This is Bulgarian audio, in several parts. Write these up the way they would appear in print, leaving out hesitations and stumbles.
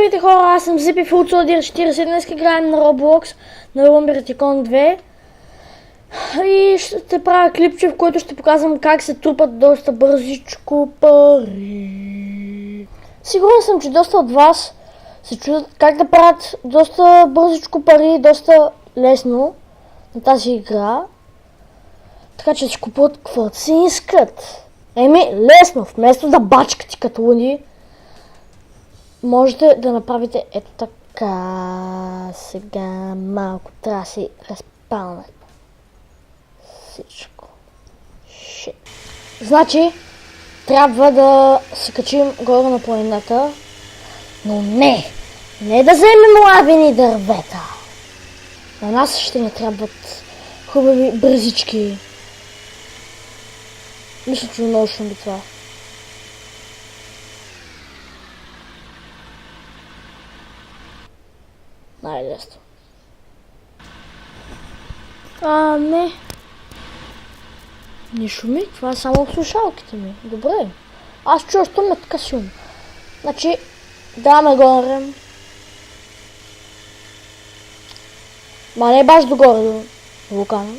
Здравейте хора, аз съм Зипи Фулцодир 40, днес играем на Roblox, на Lumberticon 2 и ще правя клипче, в който ще показвам как се трупат доста бързичко пари. Сигурен съм, че доста от вас се чудят как да правят доста бързичко пари, доста лесно на тази игра. Така че ще купуват каквото си искат. Лесно, вместо да бачкате като луди, можете да направите ето така. Сега малко трябва да си разпалнат всичко. Шит. Значи, трябва да се качим горе на планината, но не да вземем лавени дървета. На нас ще ни трябват хубави бързички. Мисля, че много ще би това. Най-лесно. Не. Не шуми, това е само слушалките ми. Добре. Аз чуя, що ме така шум. Значи, даваме горе. Ма не баш догоре до вулкана.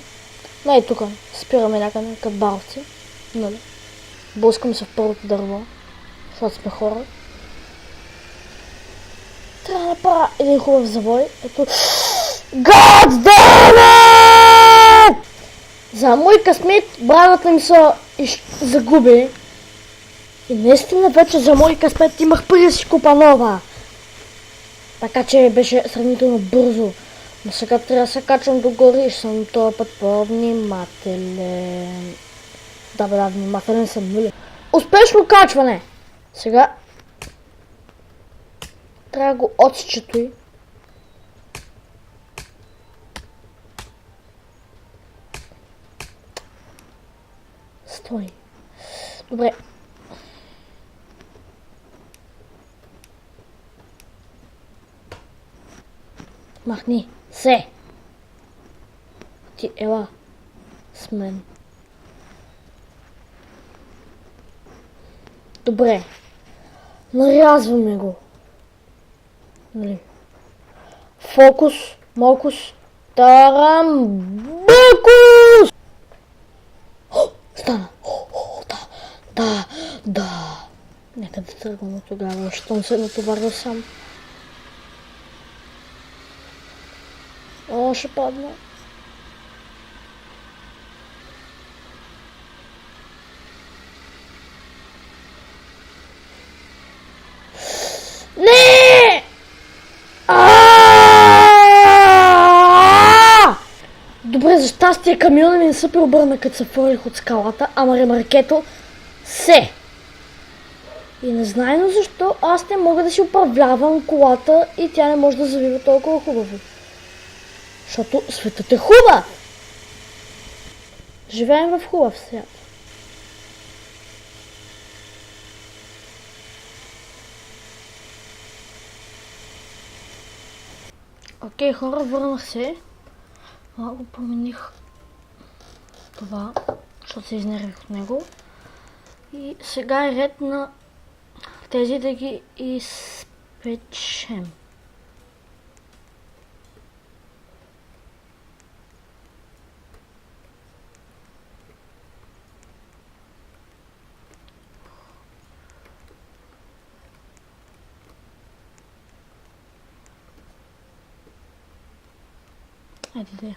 Не тук. Спираме някъде като баровци. Нали? Блъскаме се в първото дърво. Защото сме хора. Трябва да направя един хубав завой. Ето. God damn it! За мой късмет брадата ми се загуби. И наистина вече за мой късмет имах преди да си купа нова. Така че беше сравнително бързо. Но сега трябва да се качвам догоре и съм този път по-внимателен. Да, внимателен съм, нали? Успешно качване! Сега трябва да го отсчетуй. Стой. Добре. Махни се. Ти ела с мен. Добре. Нарязваме го. Нали? Фокус, мокус, тарамбукус! Стана. Да. Нека да тръгваме тогава, щом се натоварва сам. Ще падна. Не! Добре, за щастие камиона ми не се преобърна, като се фърлих от скалата, ама ремаркето се. И незнайно защо аз не мога да си управлявам колата и тя не може да завива толкова хубаво. Защото светът е хубав. Живеем в хубав свят. Окей, хора, върнах се. Малко промених това, защото се изнервих от него. И сега е ред на тези да ги изпечем. Айде.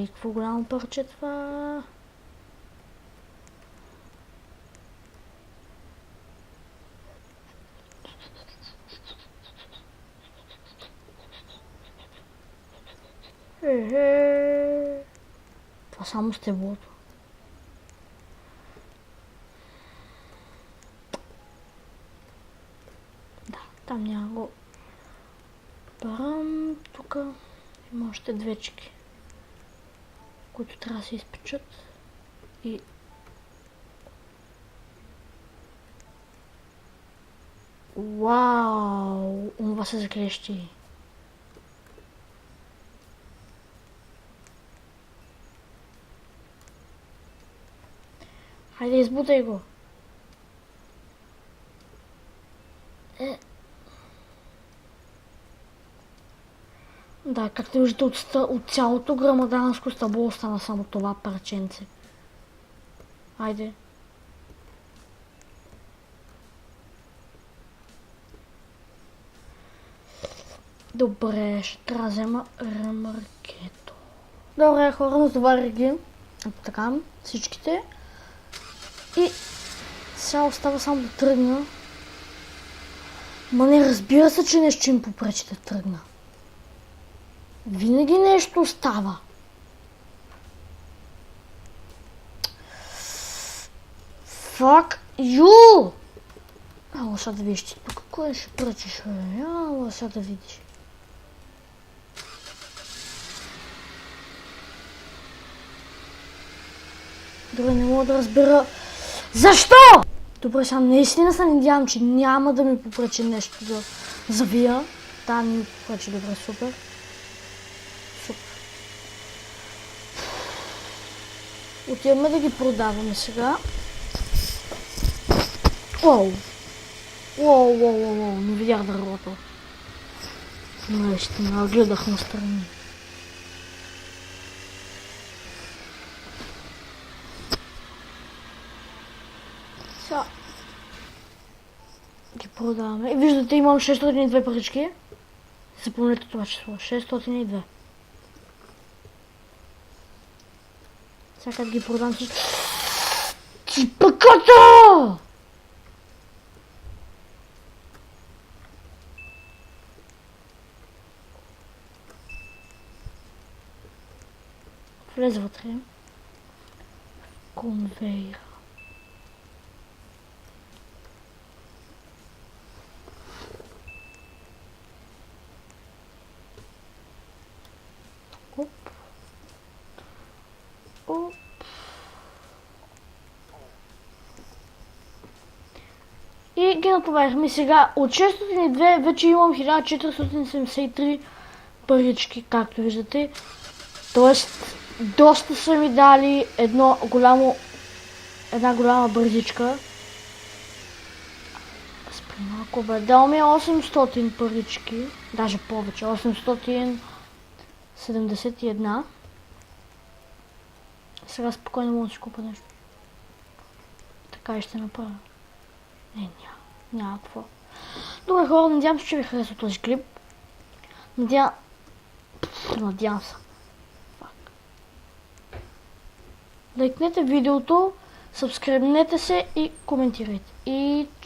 И какво голямо парче това? Това само стеблото. Да, там няма го. Парам, тук има още двечки, които трябва да се изпечат и вау, това се закрещи. Хайде, избутай го. Да, както виждате от цялото грамаданско стъбло остана само това парченце. Айде. Добре, ще трябва да взема ремаркето. Добре, хора, натоварих ги. Така, всичките. И сега остава само да тръгна. Ма не разбира се, че нещо им попречи да тръгна. Винаги нещо става. Fuck you! Ало сега да видиш, тук кой ще пръчиш, бе? Ало сега да видиш. Добре, не мога да разбера. Защо? Добре, сега наистина се надявам, че няма да ми попречи нещо да завия. Да, не ми попречи, добре, супер. Супер. Отиваме да ги продаваме сега. Уоу! Уоу, не видях дървото. Наистина, гледах настрани. Сега ги продаваме. И виждате, имам 602 парички. Запомнете това число. 602. Сега като ги продам всички... Чипаката! Влез вътре. Конвейер. Оп. Оп. И ги натоварихме сега. От 602 вече имам 1473 парички, както виждате. Тоест, доста са ми дали една голяма бързичка. Спри малко, бе. Дал ми 800 парички. Даже повече. 871. Сега спокойно мога да си купа нещо. Така и ще направя. Няма какво. Добре, хора, надявам се, че ви харесва този клип. Надявам се. Лайкнете видеото, сабскрайбнете се и коментирайте. И